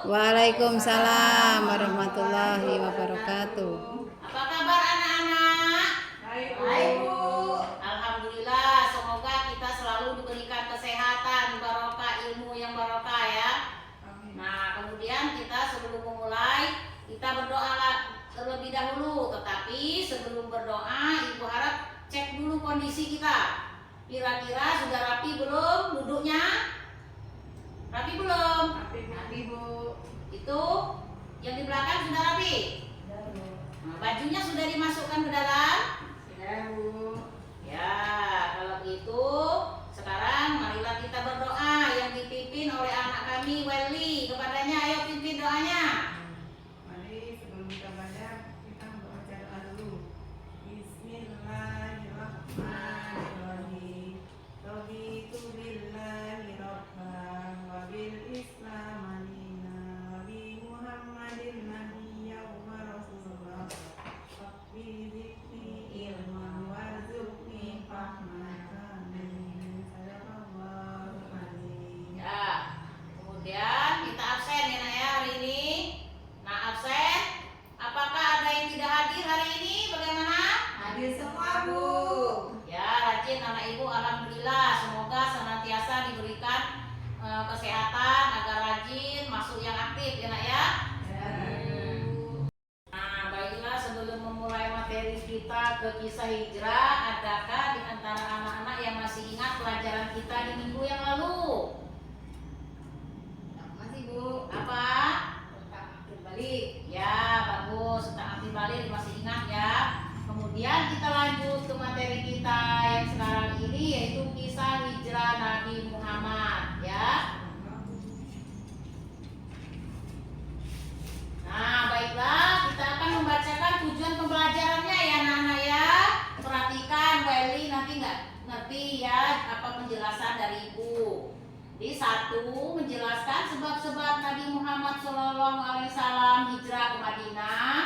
Waalaikumsalam warahmatullahi wabarakatuh. Apa kabar anak-anak? Baik, Bu. Alhamdulillah, semoga kita selalu diberikan kesehatan, barokah ilmu yang barokah ya. Nah, kemudian kita sebelum memulai, kita berdoa terlebih dahulu. Tetapi sebelum berdoa, Ibu harap cek dulu kondisi kita. Kira-kira sudah rapi belum duduknya? Rapi belum? Rapi, Bu. Itu yang di belakang sudah rapi? Nah, bajunya sudah dimasukkan ke dalam? Sudah, Bu. Ya, kalau gitu sekarang marilah kita berdoa yang dipimpin oleh anak kami Welly. Kepadanya ayo pimpin doanya. Mari sebelum kita baca, kita baca doa dulu. Bismillahirrahmanirrahim. Raditu billahi rabban wa bil islam madina wa bi Muhammadin nabiyyan wa rasulullah. Rabbi zidni ilman warzuqni fahman. Sadaqallahu azim. Ya, kemudian kita absen ya Nak ya hari ini. Nah, absen. Apakah ada yang tidak hadir hari ini? Bagaimana? Hadir semua, Bu. Ya, rajin anak ibu, alhamdulillah. Semoga senantiasa diberikan kesehatan agar rajin masuk yang aktif ya Nak ya. Ya, Nah, baiklah sebelum memulai materi kita ke kisah hijrah, adakah di antara anak-anak yang masih ingat pelajaran kita di minggu yang lalu? masih, Bu. Apa? Tentang akil balik. Ya, bagus. Tentang aktif balik masih ingat ya. Kemudian kita lanjut ke materi kita yang sekarang ini, yaitu kisah hijrah Nabi Muhammad ya. Nah, baiklah, kita akan membacakan tujuan pembelajarannya ya anak-anak ya. Perhatikan, Welly nanti nggak ngerti ya apa penjelasan dari ibu. Di satu, menjelaskan sebab-sebab Nabi Muhammad SAW hijrah ke Madinah.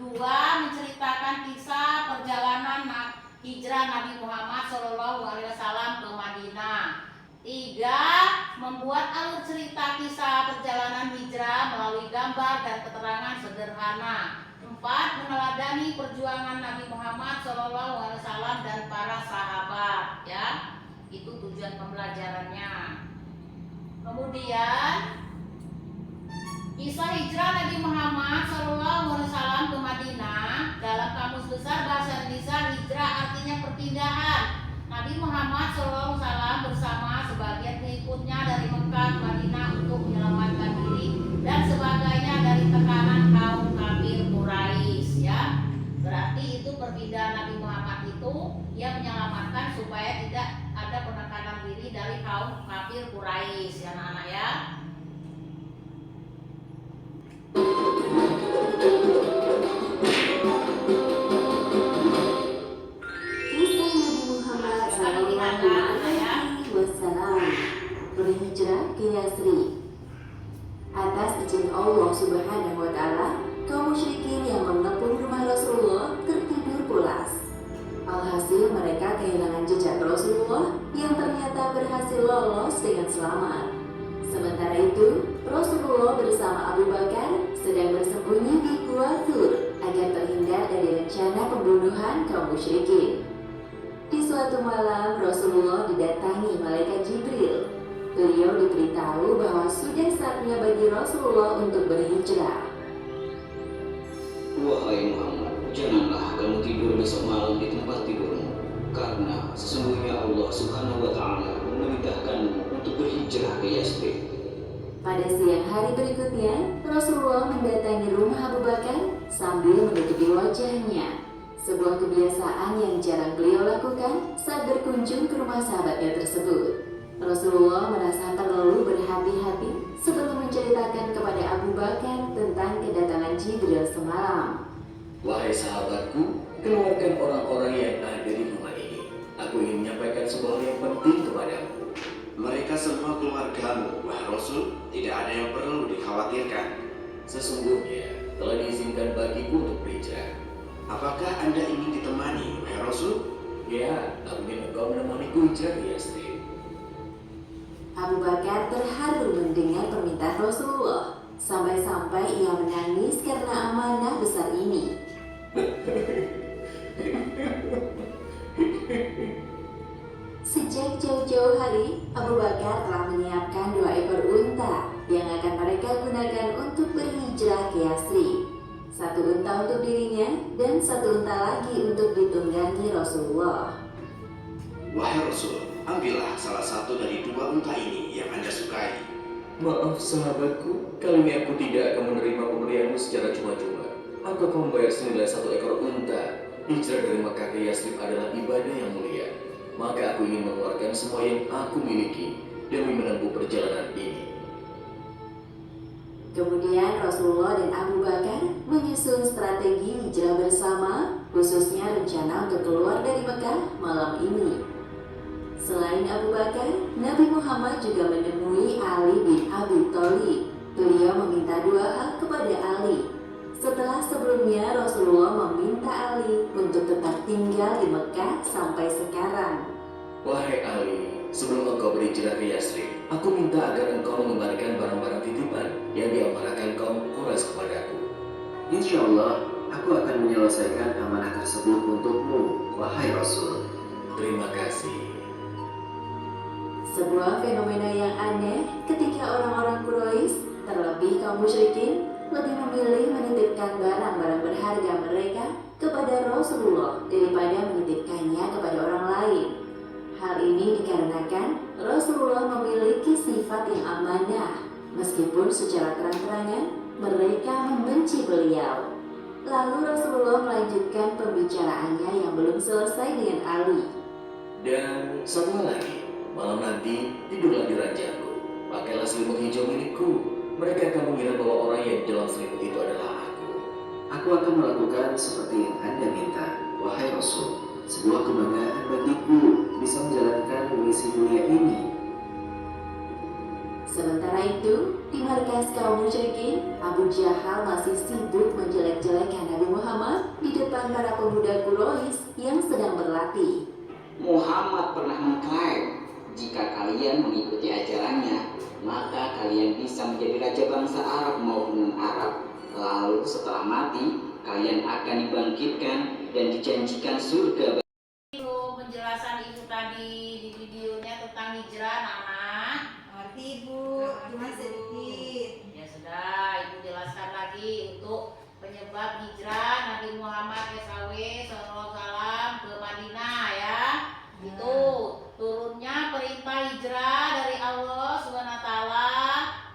Dua, menceritakan kisah perjalanan hijrah Nabi Muhammad SAW ke Madinah. Tiga, membuat alur cerita kisah perjalanan hijrah melalui gambar dan keterangan sederhana. Empat, meneladani perjuangan Nabi Muhammad SAW dan para sahabat ya. Itu tujuan pembelajarannya. Kemudian kisah hijrah Nabi Muhammad SAW ke Madinah dalam Kamus Besar Bahasa Indonesia, hijrah artinya perpindahan. Nabi Muhammad SAW bersama sebagian pengikutnya dari Mekah ke Madinah untuk menyelamatkan diri dan sebagainya dari tekanan kaum kafir Quraisy ya. Berarti itu perpindahan Nabi Muhammad itu ia menyelamatkan supaya tidak ada penekanan diri dari kaum kafir Quraisy ya anak-anak ya. Kisah Nabi Muhammad SAW berhijrah ke Yasrib. Atas izin Allah Subhanahu wa Ta'ala, kaum musyrikin yang mengepung rumah Rasulullah tertidur pulas. Alhasil mereka kehilangan jejak Rasulullah yang ternyata berhasil lolos dengan selamat. Sementara itu, Rasulullah bersama Abu Bakar sedang bersembunyi di Gua Thur agar terhindar dari rencana pembunuhan kaum musyrikin. Di suatu malam, Rasulullah didatangi malaikat Jibril. Beliau diberitahu bahwa sudah saatnya bagi Rasulullah untuk berhijrah. Wahai Muhammad, janganlah kamu tidur besok malam di tempat tidurmu, karena sesungguhnya Allah Subhanahu wa Ta'ala memerintahkanmu untuk berhijrah ke Yasrib. Pada siang hari berikutnya, Rasulullah mendatangi rumah Abu Bakar sambil menutupi wajahnya. Sebuah kebiasaan yang jarang beliau lakukan saat berkunjung ke rumah sahabatnya tersebut. Rasulullah merasa perlu berhati-hati sebelum menceritakan kepada Abu Bakar tentang kedatangan Jibril semalam. Wahai sahabatku, keluarkan orang-orang yang ada di rumah ini. Aku ingin menyampaikan sebuah yang penting kepadamu. Mereka semua keluargamu, wahai Rasul, tidak ada yang perlu dikhawatirkan. Sesungguhnya telah diizinkan bagiku untuk berhijrah. Apakah Anda ingin ditemani, wahai Rasul? Ya, aku ingin engkau menemaniku hijrah ke Yasrib. Abu Bakar terharu mendengar permintaan Rasulullah. Sampai-sampai ia menangis karena amanah besar ini. Sejak jauh-jauh hari, Abu Bakar telah menyiapkan 2 ekor unta yang akan mereka gunakan untuk berhijrah ke Yasrib. 1 unta untuk dirinya dan 1 unta lagi untuk ditunggangi Rasulullah. Wahai Rasul, ambillah salah satu dari 2 unta ini yang Anda sukai. Maaf sahabatku, kali ini aku tidak akan menerima pemberianmu secara cuma-cuma. Aku akan membayar senilai 1 ekor unta. Hijrah dari Makkah ke Yasrib adalah ibadah yang mulia. Maka aku ingin mengeluarkan semua yang aku miliki demi menempuh perjalanan ini. Kemudian Rasulullah dan Abu Bakar menyusun strategi hijrah bersama, khususnya rencana untuk keluar dari Mekah malam ini. Selain Abu Bakar, Nabi Muhammad juga menemui Ali bin Abi Thalib. Beliau meminta 2 hal kepada Ali. Setelah sebelumnya Rasulullah meminta Ali untuk tetap tinggal di Mekah sampai sekarang. Wahai Ali, sebelum engkau berhijrah ke Yasrib, aku minta agar engkau mengembalikan barang-barang titipan yang diamanahkan kaum Quraisy kepadaku. Insya Allah, aku akan menyelesaikan amanah tersebut untukmu, wahai Rasul. Terima kasih. Sebuah fenomena yang aneh ketika orang-orang Quraisy, terlebih kaum musyrikin, lebih memilih menitipkan barang-barang berharga mereka kepada Rasulullah daripada menitipkannya kepada orang lain. Hal ini dikarenakan Rasulullah memiliki sifat yang amanah, meskipun secara terang-terangan mereka membenci beliau. Lalu Rasulullah melanjutkan pembicaraannya yang belum selesai dengan Ali. Dan satu hal lagi, malam nanti tidurlah di ranjangku. Pakailah selimut hijau milikku. Mereka akan mengira bahwa orang yang di dalam selimut itu adalah aku. Aku akan melakukan seperti yang Anda minta, wahai Rasul. Sebuah kebanggaan bagiku bisa menjalankan misi mulia ini. Sementara itu, di markas kaum musyrikin, Abu Jahal masih sibuk menjelek-jelekan Nabi Muhammad di depan para pemuda Quraisy yang sedang berlatih. Muhammad pernah mengklaim, jika kalian mengikuti ajarannya, maka kalian bisa menjadi raja bangsa Arab maupun non-Arab. Lalu setelah mati, kalian akan dibangkitkan dan dijanjikan surga. Penjelasan ibu tadi di videonya tentang hijrah, anak. Ngerti Ibu, cuma sedikit. Ya sudah, ibu jelaskan lagi untuk penyebab hijrah Nabi Muhammad SAW ke Madinah ya. Itu turunnya perintah hijrah dari Allah SWT,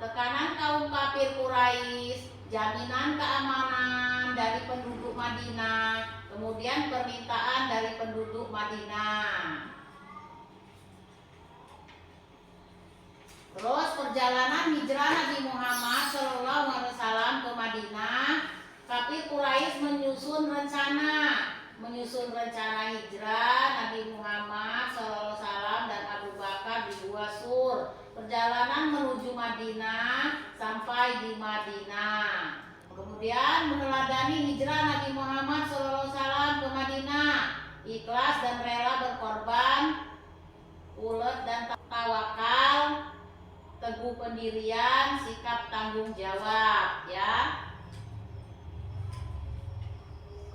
tekanan kaum kafir Quraisy, jaminan keamanan dari penduduk Madinah, kemudian permintaan dari penduduk Madinah. Terus perjalanan hijrah Nabi Muhammad SAW ke Madinah, kafir Quraisy menyusun rencana hijrah Nabi Muhammad SAW dan Abu Bakar di 2 sur. Perjalanan menuju Madinah sampai di Madinah. Kemudian meneladani hijrah Nabi Muhammad SAW ke Madinah, ikhlas dan rela berkorban, ulet dan tawakal, teguh pendirian, sikap tanggung jawab ya.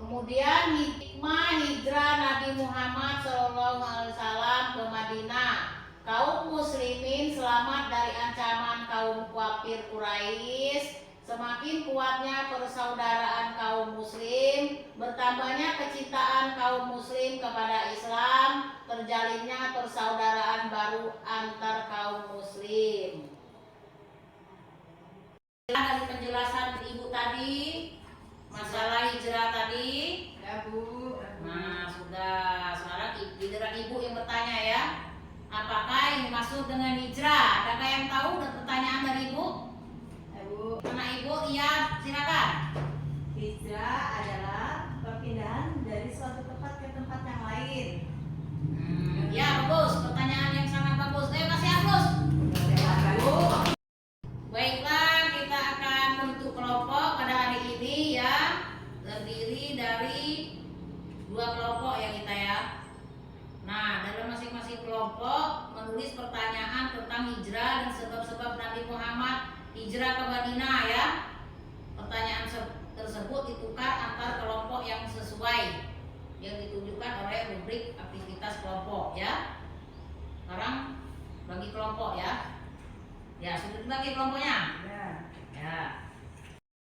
Kemudian hikmah hijrah Nabi Muhammad SAW ke Madinah. Kaum muslimin selamat dari ancaman kaum kafir Quraisy. Semakin kuatnya persaudaraan kaum muslim, bertambahnya kecintaan kaum muslim kepada Islam, terjalinnya persaudaraan baru antar kaum muslim. Dari penjelasan ibu tadi, masalah hijrah tadi, Ya Bu. nah sudah. Sekarang giliran ibu yang bertanya ya, apakah yang dimaksud dengan hijrah? Adakah yang tahu dan pertanyaan dari ibu? Ya Bu. Anak ibu, iya silakan. Hijrah adalah perpindahan dari suatu tempat ke tempat yang lain. Ya bagus, pertanyaan yang sangat bagus. Masih bagus. Baiklah, kita akan membentuk kelompok pada hari ini ya, terdiri dari 2 kelompok ya kita ya. Nah, dalam masing-masing kelompok menulis pertanyaan tentang hijrah dan sebab-sebab Nabi Muhammad hijrah ke Madinah ya. Pertanyaan tersebut ditukar antar kelompok yang sesuai yang ditunjukkan oleh rubrik aktivitas kelompok ya. Sekarang bagi kelompok ya. Ya, sudah dibagi kelompoknya. Ya.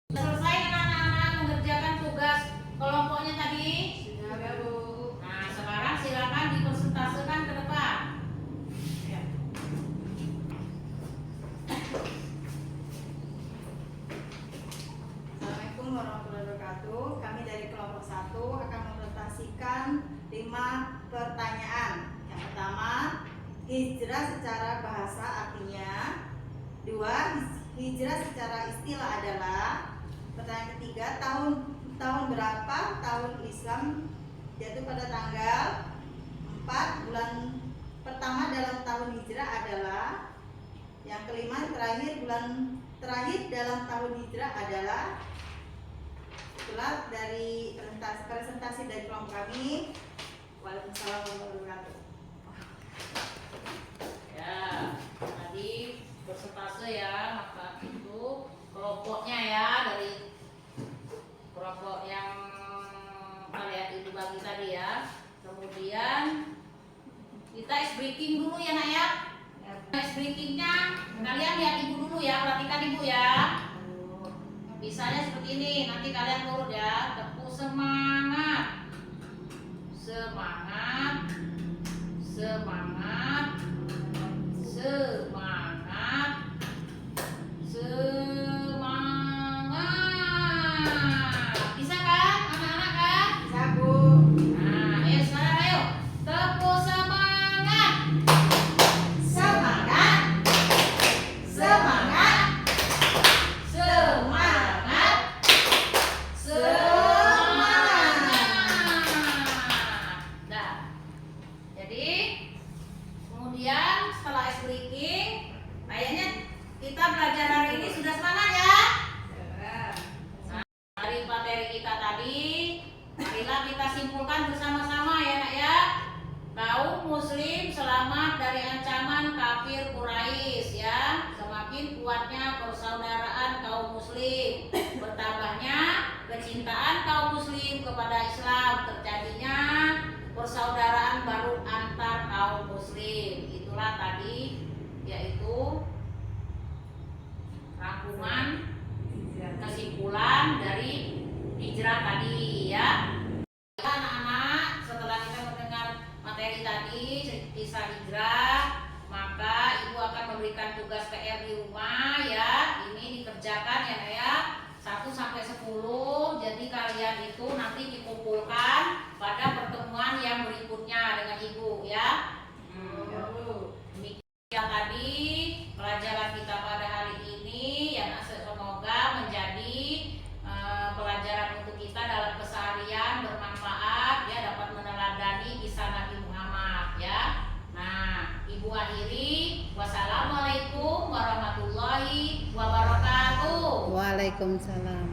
Selesai kan anak-anak mengerjakan tugas kelompoknya tadi? Sudah, Bu. Nah, sekarang silakan dipresentasekan ke depan. Ya. Assalamualaikum warahmatullahi wabarakatuh. Kami dari kelompok 1 akan mempresentasikan 5 pertanyaan. Yang pertama, hijrah secara bahasa artinya. 2, hijrah secara istilah adalah. Pertanyaan ketiga, tahun berapa tahun Islam jatuh pada tanggal. 4, bulan pertama dalam tahun hijrah adalah. Yang kelima, terakhir dalam tahun hijrah adalah. Itulah dari presentasi dari kelompok kami. Waalaikumsalam warahmatullahi wabarakatuh. Ya, tadi persentase ya, maka itu kelompoknya ya, dari kelompok yang kalian itu bagi tadi ya. Kemudian kita ice breaking dulu ya nak ya. Ice breakingnya kalian lihat ibu dulu ya, perhatikan ibu ya. Misalnya seperti ini, nanti kalian turut ya. Tepuk semangat, semangat, semangat, semangat, semangat. Bisa kan anak-anak kan? Bisa, Bu. Nah, ayo sekarang ayo. Tepuk semangat. Semangat. Semangat. Semangat. Semangat. Nah, jadi kemudian setelah ice breaking, kayaknya kita belajar hari ini sudah semangat ya. Nah, dari materi kita tadi, marilah kita simpulkan bersama-sama ya nak ya. Kaum muslim selamat dari ancaman kafir Quraisy ya. Semakin kuatnya persaudaraan kaum muslim, bertambahnya kecintaan kaum muslim kepada Islam, terjadinya persaudaraan baru antar kaum muslim. Itulah tadi yaitu rangkuman kesimpulan dari hijrah tadi ya. Anak-anak, setelah kita mendengar materi tadi kisah hijrah, maka ibu akan memberikan tugas PR di rumah ya. Ini dikerjakan ya nak ya, 1 sampai 10. Jadi kalian itu nanti dikumpulkan pada pertemuan yang berikutnya dengan ibu ya. Demikian tadi pelajaran kita pada hari ini yang semoga menjadi pelajaran untuk kita dalam keseharian, bermanfaat ya, dapat meneladani kisah Nabi Muhammad ya. Nah, ibu akhiri, wassalamualaikum warahmatullahi wabarakatuh. Waalaikumsalam.